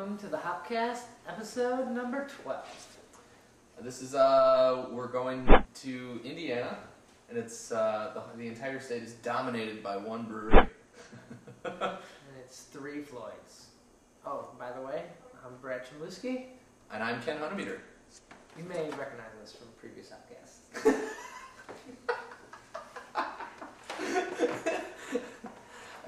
welcome to the Hopcast, episode number 12. This is, we're going to Indiana, and it's, the entire state is dominated by one brewery. And it's Three Floyds. Oh, by the way, I'm Brad Chmielewski. And I'm Ken Hunnemeder. You may recognize us from previous Hopcasts.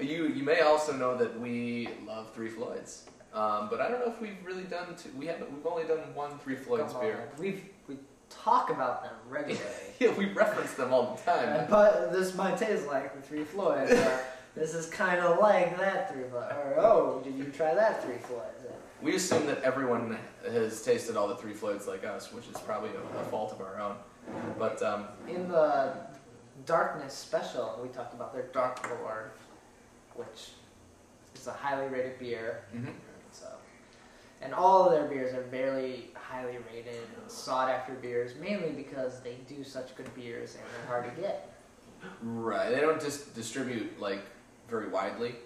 You may also know that we love Three Floyds, but I don't know if we've really done we've only done one Three Floyds beer. We talk about them regularly. Yeah, we reference them all the time. But this might taste like the Three Floyds. This is kind of like that Three Floyds. Or, oh, did you try that Three Floyds? We assume that everyone has tasted all the Three Floyds like us, which is probably a fault of our own. But in the Darkness special, we talked about their Dark Lord, which is a highly rated beer. Mm-hmm. So, and all of their beers are very highly rated and sought after beers, mainly because they do such good beers and they're hard to get. Right, they don't just distribute like very widely.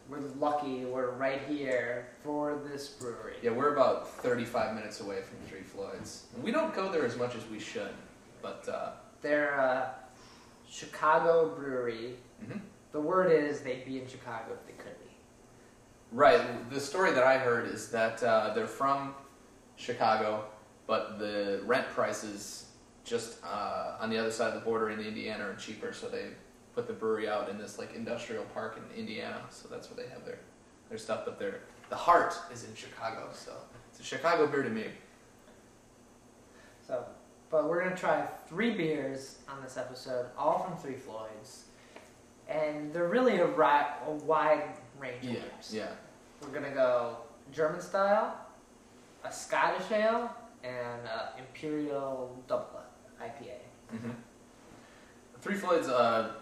We're lucky we're right here for this brewery. Yeah, we're about 35 minutes away from Three Floyds. We don't go there as much as we should, but they're a Chicago brewery. Mm-hmm. The word is they'd be in Chicago if they could be. Right. The story that I heard is that they're from Chicago, but the rent prices just on the other side of the border in Indiana are cheaper, so they put the brewery out in this like industrial park in Indiana. So that's where they have their stuff. But the heart is in Chicago, so it's a Chicago beer to me. So, but we're gonna try 3 beers on this episode, all from Three Floyds. And they're really a wide range of beers. Yeah. We're going to go German style, a Scottish ale, and Imperial Double IPA. Mm-hmm. Three Floyds, a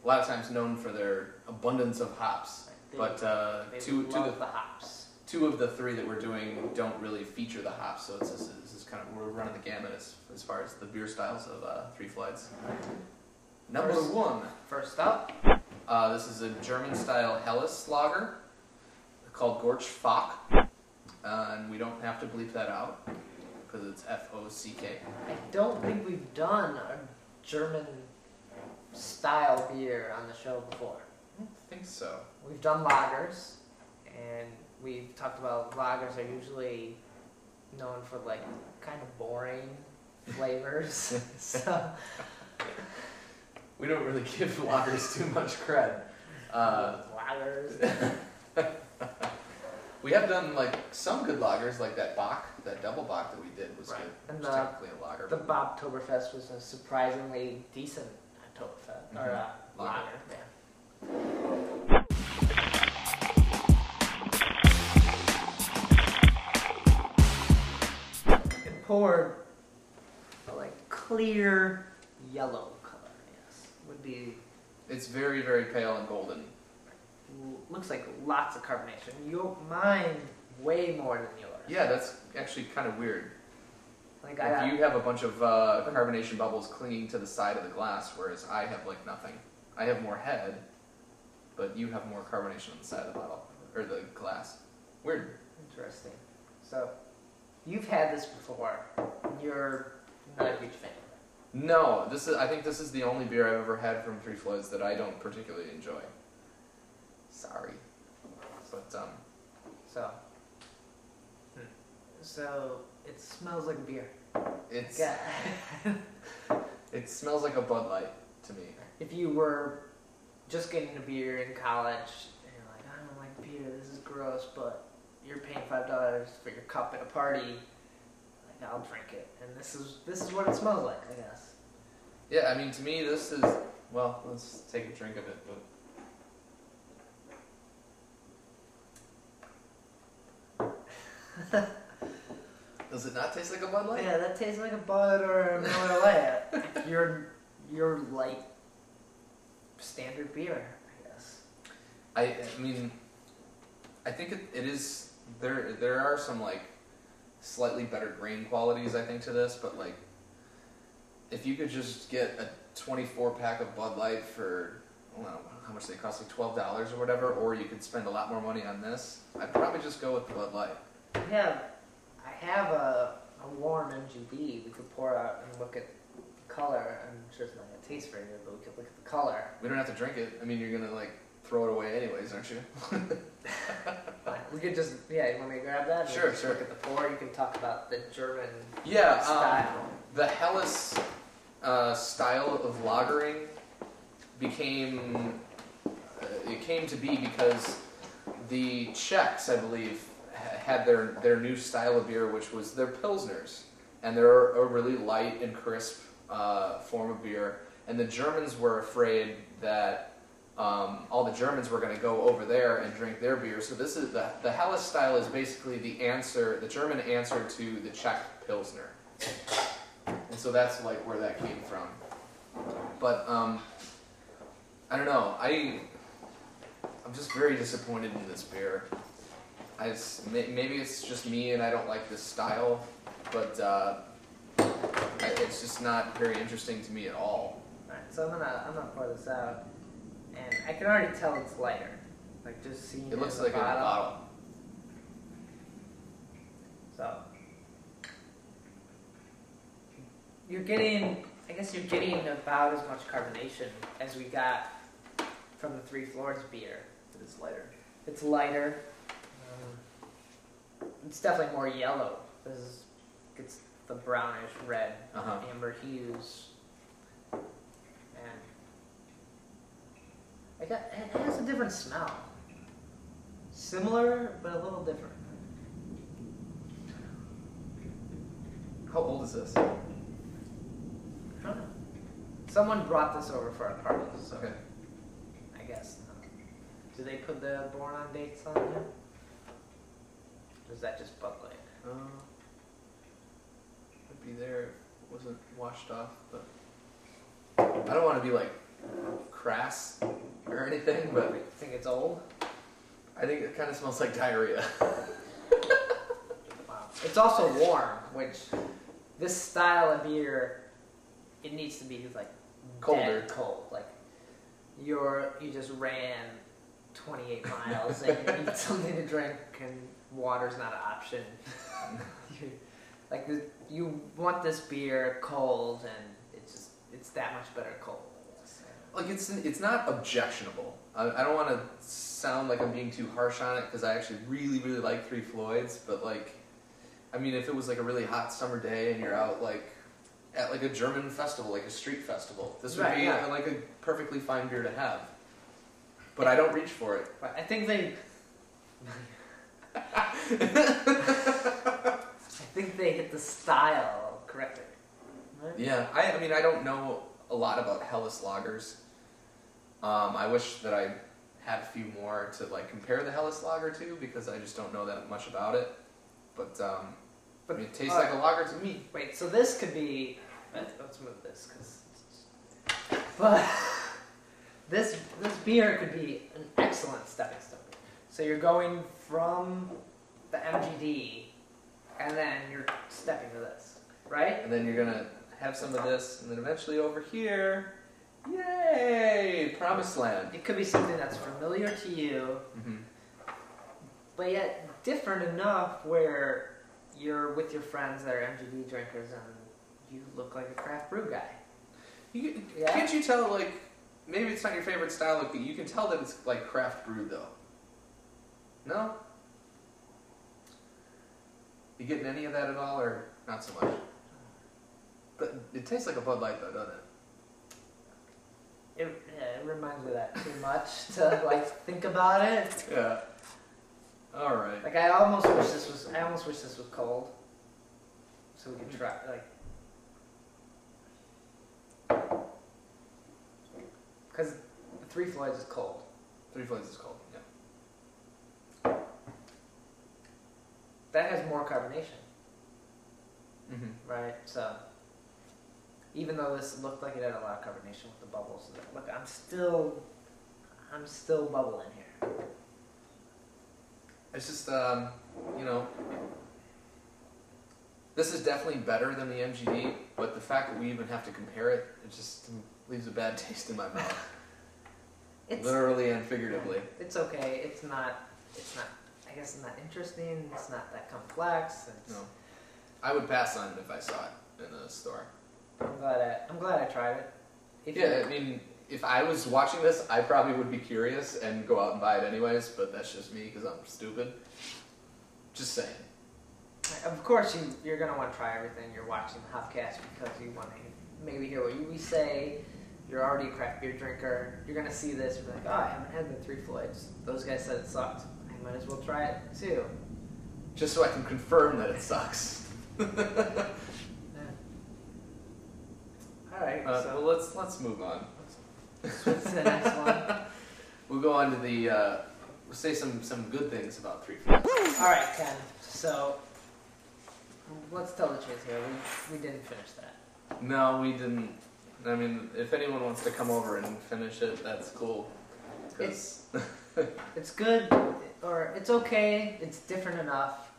lot of times known for their abundance of hops. But two of the hops. 2 of the 3 that we're doing don't really feature the hops, so this is kind of, we're running the gamut as far as the beer styles of Three Floyds. Number 1. First up. This is a German-style Helles lager called Gorch Fock. And we don't have to bleep that out because it's F-O-C-K. I don't think we've done a German-style beer on the show before. I don't think so. We've done lagers, and we've talked about lagers are usually known for, like, kind of boring flavors. So... We don't really give lagers too much cred. Lagers. We have done like some good lagers, like that Bock, that double Bock that we did was good. And it was technically a lager. The Bobtoberfest was a surprisingly decent Oktoberfest, or lager. Yeah. It poured a like clear yellow. Would be. It's very, very pale and golden. Looks like lots of carbonation. Mine way more than yours. Yeah, that's actually kind of weird. Like you have a bunch of carbonation bubbles clinging to the side of the glass, whereas I have like nothing. I have more head, but you have more carbonation on the side of the bottle or the glass. Weird. Interesting. So, you've had this before. You're not a huge fan. No, I think this is the only beer I've ever had from Three Floyds that I don't particularly enjoy. Sorry. But, So, it smells like beer. It smells like a Bud Light to me. If you were just getting a beer in college, and you're like, I don't like beer, this is gross, but you're paying $5 for your cup at a party, I'll drink it, and this is what it smells like, I guess. Yeah, I mean, to me, this is, well, let's take a drink of it, but... Does it not taste like a Bud Light? Yeah, that tastes like a Bud or a Miller Lite. Your light standard beer, I guess. I mean, I think it is, there are some, like, slightly better grain qualities, I think, to this, but like, if you could just get a 24-pack of Bud Light for well, how much they cost, like $12 or whatever, or you could spend a lot more money on this. I'd probably just go with the Bud Light. I have a warm MGD we could pour out and look at the color. I'm sure it's not going to taste very good, but we could look at the color. We don't have to drink it. I mean, you're going to, like, throw it away anyways, aren't you? Fine. We could just, you want me to grab that? Sure, just look at the pour. You can talk about the German style. The Helles style of lagering came to be because the Czechs, I believe, had their new style of beer, which was their Pilsners. And they're a really light and crisp form of beer. And the Germans were afraid that all the Germans were going to go over there and drink their beer. So this is the Helles style is basically the German answer to the Czech Pilsner. And so that's like where that came from. But I don't know. I'm just very disappointed in this beer. Maybe it's just me and I don't like this style, but it's just not very interesting to me at all. Alright, so I'm gonna pour this out, and I can already tell it's lighter. Like just seeing it looks in like the bottle. a bottle. So you're getting about as much carbonation as we got from the Three Floyds beer. It's lighter. It's lighter. It's definitely more yellow. It's the brownish red, amber hues, and it has a different smell. Similar, but a little different. How old is this? I don't know. Someone brought this over for our party, so okay. I guess. Do they put the born on dates on here? Or is that just Bud Light? Would be there if it wasn't washed off, but I don't want to be like crass or anything, but You think it's old? I think it kind of smells like diarrhea. Wow. It's also warm, which this style of beer, it needs to be like Colder. dead cold. Like you just ran 28 miles and you need something to drink and water's not an option. You want this beer cold, and it's that much better cold. Like it's not objectionable. I don't want to sound like I'm being too harsh on it because I actually really really like Three Floyds, but like, I mean, if it was like a really hot summer day and you're out like at like a German festival, like a street festival, this would be like a perfectly fine beer to have. But I don't reach for it. I think they. I think they hit the style correctly. Right? Yeah, I mean, I don't know a lot about Helles lagers. I wish that I had a few more to like compare the Helles lager to because I just don't know that much about it. But I mean, it tastes like a lager to me. Wait, so this could be. Let's move this, but this beer could be an excellent stepping stone. So you're going from the MGD, and then you're stepping to this, right? And then you're gonna have some of this, and then eventually over here, yay, promised land. It could be something that's familiar to you, but yet different enough where you're with your friends that are MGD drinkers, and you look like a craft brew guy. Can't you tell, like, maybe it's not your favorite style, but you can tell that it's like craft brewed though. No? You getting any of that at all, or not so much? But it tastes like a Bud Light though, doesn't it? It reminds me of that too much to like think about it. Yeah. All right. Like I almost wish this was cold, so we could try like. Because the Three Floyds is cold. Three Floyds is cold, yeah. That has more carbonation. Mm-hmm. Right? So, even though this looked like it had a lot of carbonation with the bubbles, look, I'm still bubbling here. It's just, this is definitely better than the MGD, but the fact that we even have to compare it, it just leaves a bad taste in my mouth. Literally and figuratively. It's okay. It's not. I guess it's not interesting. It's not that complex. No. I would pass on it if I saw it in a store. I'm glad I tried it. I mean, if I was watching this, I probably would be curious and go out and buy it anyways, but that's just me because I'm stupid. Just saying. Of course, you're going to want to try everything. You're watching the Hopcast because you want to maybe hear what we say. You're already a craft beer drinker. You're going to see this and be like, oh, I haven't had the Three Floyds. Those guys said it sucked. I might as well try it too. Just so I can confirm that it sucks. Yeah. All right. Well, let's move on. Switch to the next one. We'll go on to the. We'll say some good things about Three Floyds. All right, Ken. So let's tell the truth here. We didn't finish that. No, we didn't. I mean, if anyone wants to come over and finish it, that's cool. It's good, or it's okay. It's different enough.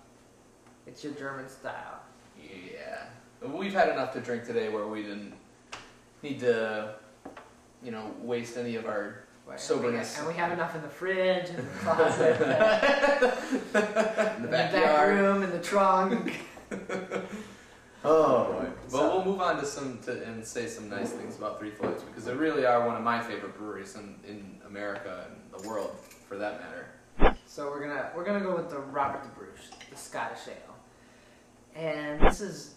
It's your German style. Yeah. We've had enough to drink today where we didn't need to, waste any of our soberness. And we have enough in the fridge, in the closet, in the back room, in the trunk. Oh boy. Well, we'll move on to and say some nice things about Three Floyds because they really are one of my favorite breweries in America and the world, for that matter. So we're gonna go with the Robert the Bruce, the Scottish ale, and this is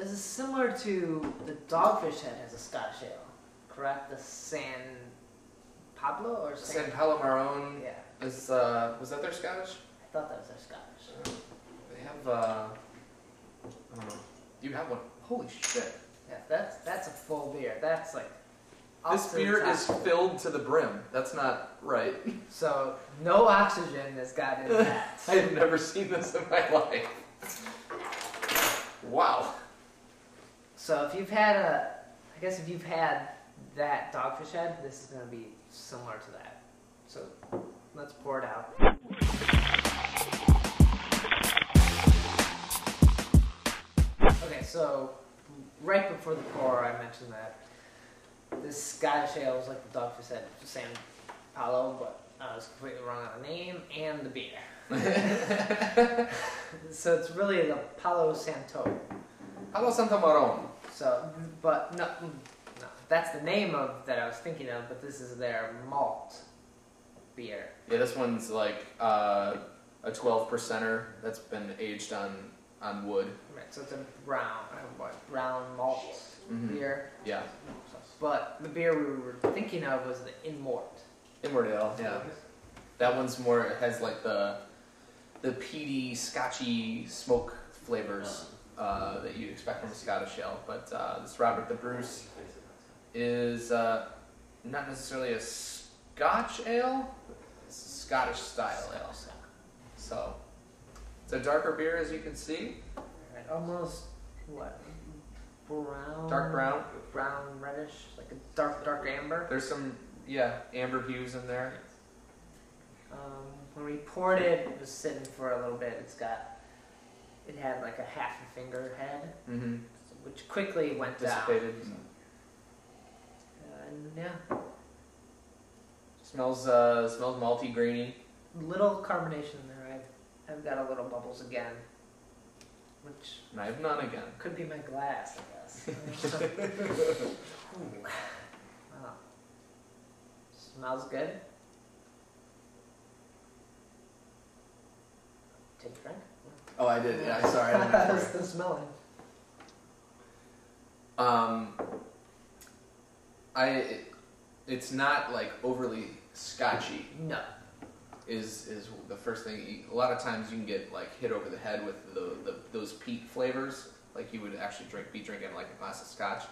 similar to the Dogfish Head has a Scottish ale, correct? The San Pablo or San Pablo Marone. Yeah. Was that their Scottish? I thought that was their Scottish. They have you have one. Holy shit. Yeah, that's a full beer. That's like this beer is filled to the brim. That's not right. So no oxygen has got in that. I have never seen this in my life. Wow. So if you've had that Dogfish Head, this is going to be similar to that. So let's pour it out. Okay, so right before the pour, I mentioned that this Scottish ale is like the Dogfish Head, San Palo, but I was completely wrong on the name and the beer. So it's really the Palo Santo. Palo Santo Marone. So, but no, that's the name of that I was thinking of, but this is their malt beer. Yeah, this one's like a 12%er that's been aged on wood. Right, so it's a brown malt beer. Yeah. But the beer we were thinking of was the Inmort. Inmort ale, yeah. That one's more, it has like the peaty, scotchy smoke flavors that you expect from a Scottish ale. But this Robert the Bruce is not necessarily a Scotch ale, it's a Scottish style ale. So it's a darker beer, as you can see. Right, almost brown. Dark brown. Brown reddish, like a dark amber. There's some amber hues in there. When we poured it, it was sitting for a little bit. It had like a half a finger head, which quickly went dissipated. down. And yeah. Smells malty, grainy. Little carbonation in there. I've got a little bubbles again, which And I have none again. could be my glass, I guess. Ooh. Wow. Smells good. Take a drink. Oh, I did. Yeah, sorry. I didn't It's still smelling. It's not like overly scotchy. No. Is the first thing. A lot of times you can get like hit over the head with those peat flavors, like you would actually be drinking like a glass of scotch.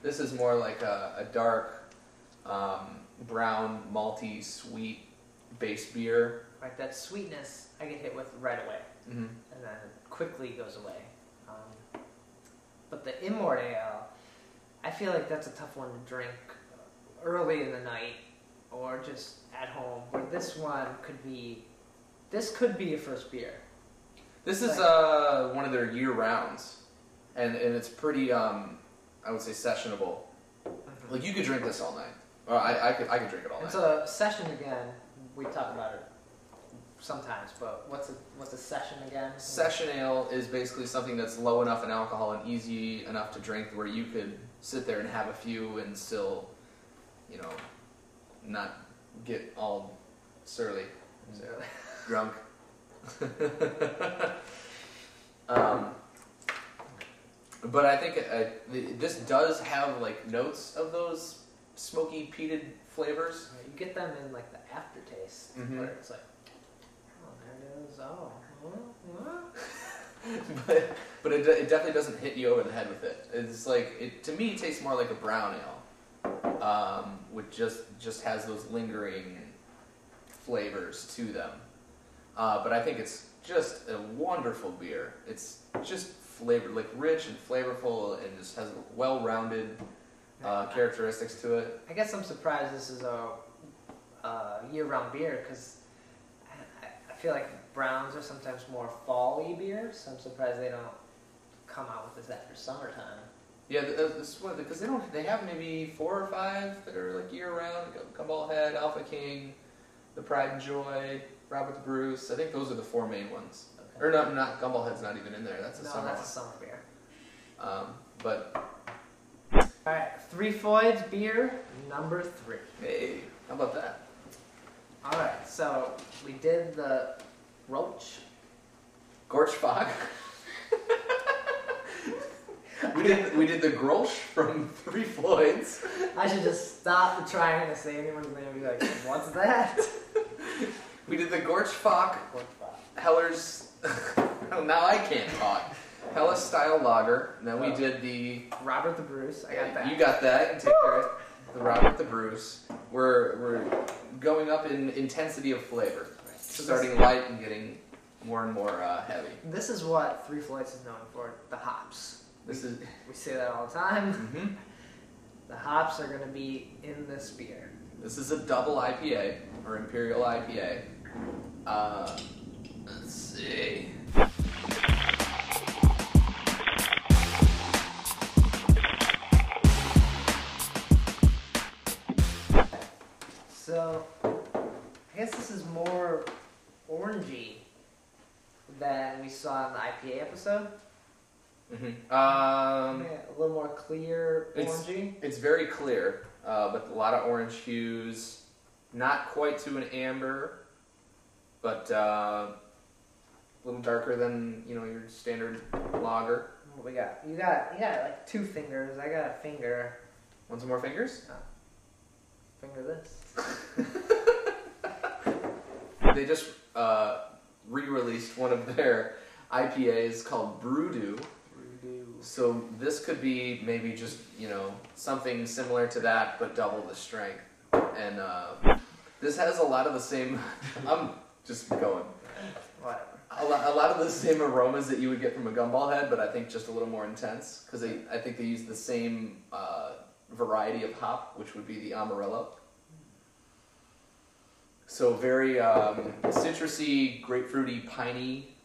This is more like a dark, brown, malty, sweet base beer. Right, that sweetness I get hit with right away, and then it quickly goes away. But the Inmort Ale, I feel like that's a tough one to drink early in the night or just at home. Where this one could be a first beer. This is one of their year rounds, and it's pretty I would say sessionable. Like you could drink this all night. Well, I could drink it all night. It's a session again. We talk about it sometimes, but what's a session again? Session ale is basically something that's low enough in alcohol and easy enough to drink where you could sit there and have a few and still, not get all surly, drunk. But I think this does have like notes of those smoky peated flavors. You get them in like the aftertaste, where it's like, oh, there it is. Oh, but it definitely doesn't hit you over the head with it. It's like to me it tastes more like a brown ale, which just has those lingering flavors to them. But I think it's just a wonderful beer. It's just flavored, like rich and flavorful, and just has well-rounded characteristics to it. I guess I'm surprised this is a year-round beer, because I feel like browns are sometimes more fall-y beers, so I'm surprised they don't come out with this after summertime. Yeah, because they have maybe 4 or 5 that are like year-round. Gumball Head, Alpha King, the Pride and Joy, Robert the Bruce. I think those are the 4 main ones. Okay. Or not Gumball Head's not even in there. That's a summer one. That's a summer beer. But all right, Three Floyds beer number 3. Hey, how about that? All right, so we did the Gorch Fock. we did the Gorch from Three Floyds. I should just stop trying to say anyone's name and be like, what's that? We did the Gorch Fock. Heller's. Now I can't talk. Helles style lager. And then we did the Robert the Bruce. I got that. You got that. You take care of it. The Robert the Bruce. We're going up in intensity of flavor, so starting light and getting more and more heavy. This is what Three Floyds is known for: the hops. We say that all the time. Mm-hmm. The hops are going to be in this beer. This is a double IPA or Imperial IPA. Let's see. So, I guess this is more orangey than we saw in the IPA episode. Mm-hmm. A little more clear orangey. It's very clear, but a lot of orange hues. Not quite to an amber, but a little darker than your standard lager. What we got? You got like 2 fingers. I got a finger. Want some more fingers? Finger this. They just re-released one of their IPAs called Brewdew. So this could be maybe just something similar to that, but double the strength. And this has a lot of the same. I'm just going. What? A lot of the same aromas that you would get from a Gumball Head, but I think just a little more intense because I think they use the same variety of hop, which would be the Amarillo. So very citrusy, grapefruity, piney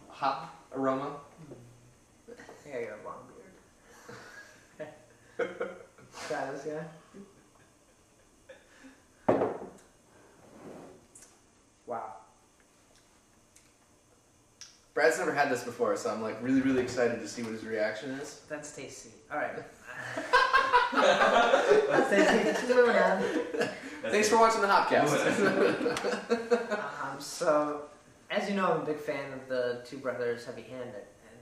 hop aroma. Yeah, you got a long beard. Try this guy. Wow. Brad's never had this before, so I'm like really, really excited to see what his reaction is. That's tasty. All right. That's tasty. Moving on. Thanks for watching the Hopcast. So, as you know, I'm a big fan of the Two Brothers Heavy Handed, and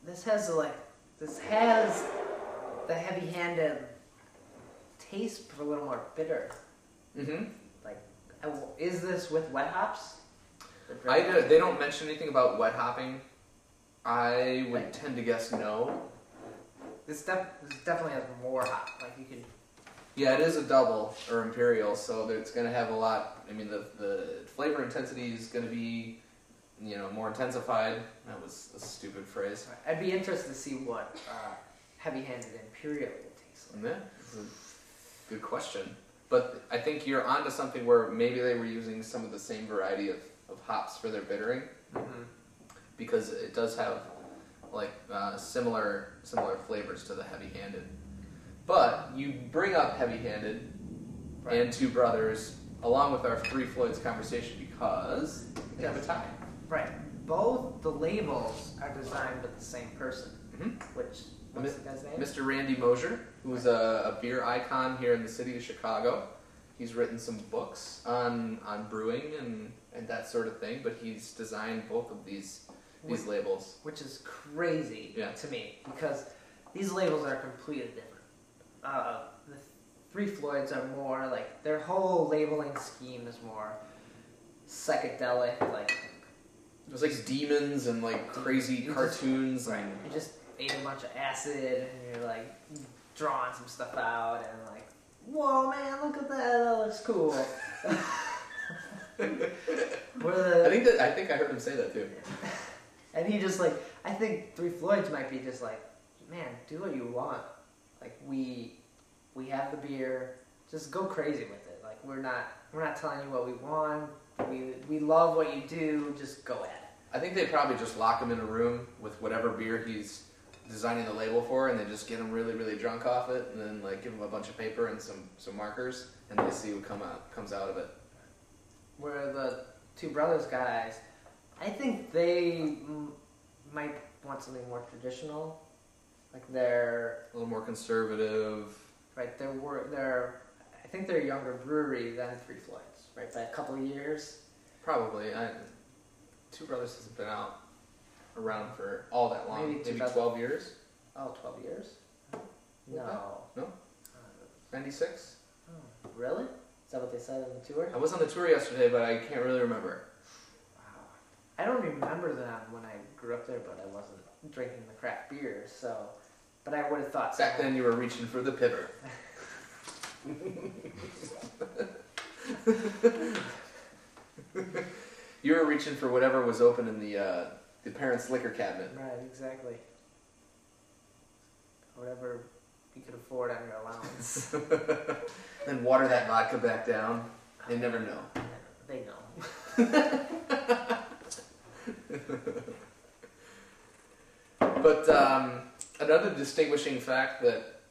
this has the heavy handed taste, but a little more bitter. Mm-hmm. Like, is this with wet hops? They don't mention anything about wet hopping. I would tend to guess no. This definitely has more hop. Like you could. Yeah, it is a double or imperial, so it's going to have a lot. I mean, the flavor intensity is going to be, more intensified. That was a stupid phrase. I'd be interested to see what heavy-handed imperial will taste like. Yeah, that's a good question. But I think you're onto something where maybe they were using some of the same variety of hops for their bittering, because it does have like similar flavors to the heavy-handed. But you bring up Heavy-Handed and Two Brothers along with our Three Floyds conversation because they have a tie. Right. Both the labels are designed with the same person. What's the guy's name? Mr. Randy Mosier, who's a beer icon here in the city of Chicago. He's written some books on brewing and that sort of thing, but he's designed both of these labels. Which is crazy to me, because these labels are completely different. The Three Floyds are more like, their whole labeling scheme is more psychedelic, like... It was like demons and like crazy cartoons. You just ate a bunch of acid and you're like drawing some stuff out and like, whoa man, look at that, that looks cool. I think I heard him say that too. And he just like, I think Three Floyds might be just like, man, do what you want. Like we have the beer, just go crazy with it. Like we're not telling you what we want. We love what you do, just go at it. I think they probably just lock him in a room with whatever beer he's designing the label for, and they just get him really, really drunk off it, and then like give him a bunch of paper and some markers, and they see what comes out of it. Where the Two Brothers guys, I think they might want something more traditional. Like they're a little more conservative. Right, I think they're a younger brewery than Three Floyds. Right, by a couple of years. Probably. Two Brothers hasn't been around for all that long. Maybe 12 years. Oh, 12 years? No. No? 96? Oh, really? Is that what they said on the tour? I was on the tour yesterday, but I can't really remember. Wow. I don't remember that when I grew up there, but I wasn't drinking the craft beers, so... But I would have thought so. Back then you were reaching for the piver. You were reaching for whatever was open in the parents' liquor cabinet. Right, exactly. Whatever you could afford on your allowance. Then water that vodka back down. They never know. They know. But another distinguishing fact that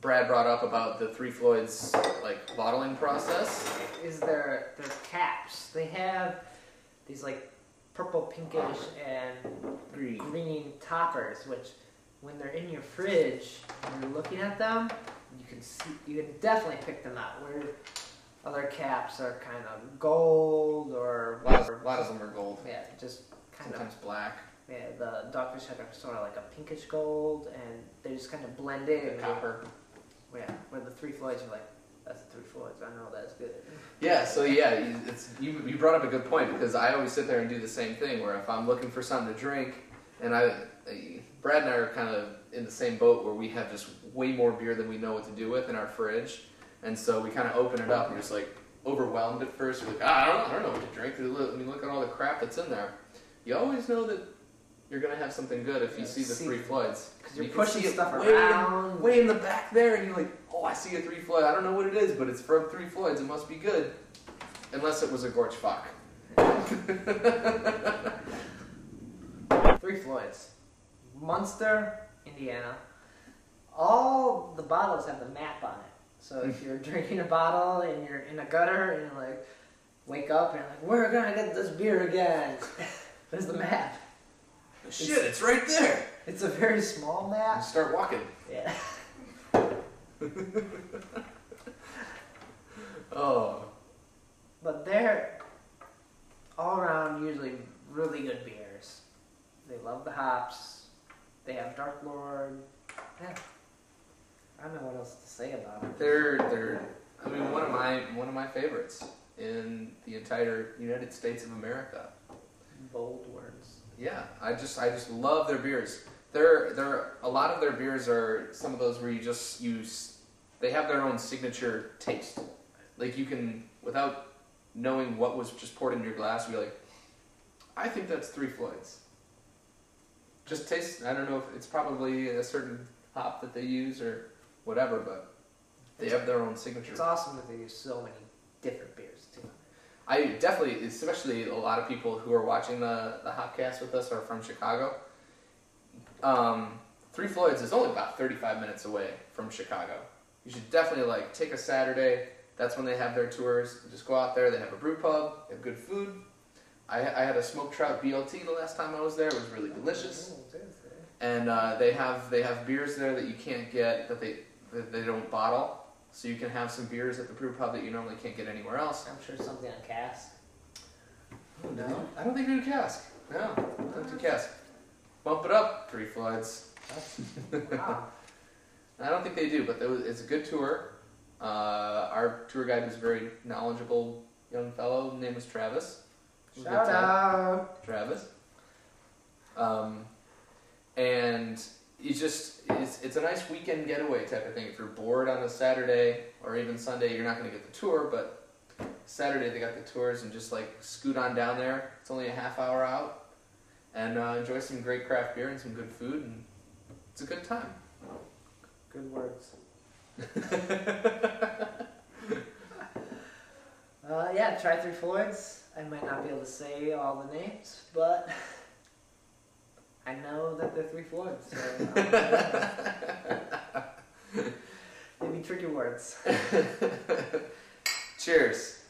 Brad brought up about the Three Floyds like bottling process is their caps. They have these like purple, pinkish, and green toppers, which when they're in your fridge and you're looking at them, you can definitely pick them out. Where other caps are kind of gold or a lot of them are gold. Yeah, just kind sometimes black. Yeah, the Dogfish Head are sort of like a pinkish gold, and they just kind of blend in. The copper. Yeah, where the Three Floyds are like, that's the Three Floyds, I know that's good. Yeah, so yeah, you brought up a good point, because I always sit there and do the same thing, where if I'm looking for something to drink, and Brad and I are kind of in the same boat where we have just way more beer than we know what to do with in our fridge, and so we kind of open it up and just like overwhelmed at first. We're like, I don't know what to drink. I mean, look at all the crap that's in there. You always know that you're going to have something good if you see the Three Floyds. Because you're pushing stuff around. Way in the back there, and you're like, oh, I see a Three Floyd. I don't know what it is, but it's from Three Floyds. It must be good. Unless it was a Gorch Fock. Three Floyds. Munster, Indiana. All the bottles have the map on it. So if you're drinking a bottle and you're in a gutter and you're like, wake up and you're like, we're going to get this beer again. There's the map. Shit, it's right there. It's a very small map. You start walking. Yeah. Oh. But they're all around usually really good beers. They love the hops. They have Dark Lord. Yeah. I don't know what else to say about it. They're I mean one of my favorites in the entire United States of America. Bold words. Yeah, I just love their beers. They're a lot of their beers are some of those where you just use. They have their own signature taste. Like you can, without knowing what was just poured into your glass, be like, I think that's Three Floyds. Just taste. I don't know if it's probably a certain hop that they use or whatever, but they have their own signature. It's awesome that they use so many different beers too. I definitely, especially a lot of people who are watching the Hopcast with us are from Chicago. Three Floyds is only about 35 minutes away from Chicago. you should definitely take a Saturday. That's when they have their tours. Just go out there. They have a brew pub. They have good food. I had a smoked trout BLT the last time I was there. It was really delicious. And they have beers there that you can't get, that they don't bottle. So you can have some beers at the brew pub that you normally can't get anywhere else. I'm sure something on cask. Oh, no? I don't think they do cask. No, don't do cask. Bump it up, Three Floyds. Wow. I don't think they do, but it's a good tour. Our tour guide was a very knowledgeable young fellow. His name was Travis. Shout out. Travis. And it's a nice weekend getaway type of thing. If you're bored on a Saturday or even Sunday, you're not going to get the tour, but Saturday they got the tours and just scoot on down there. It's only a half hour out and enjoy some great craft beer and some good food, and it's a good time. Good words. Yeah, try Three Floyds. I might not be able to say all the names, but I know that they're Three Floyds. So maybe tricky words. Cheers.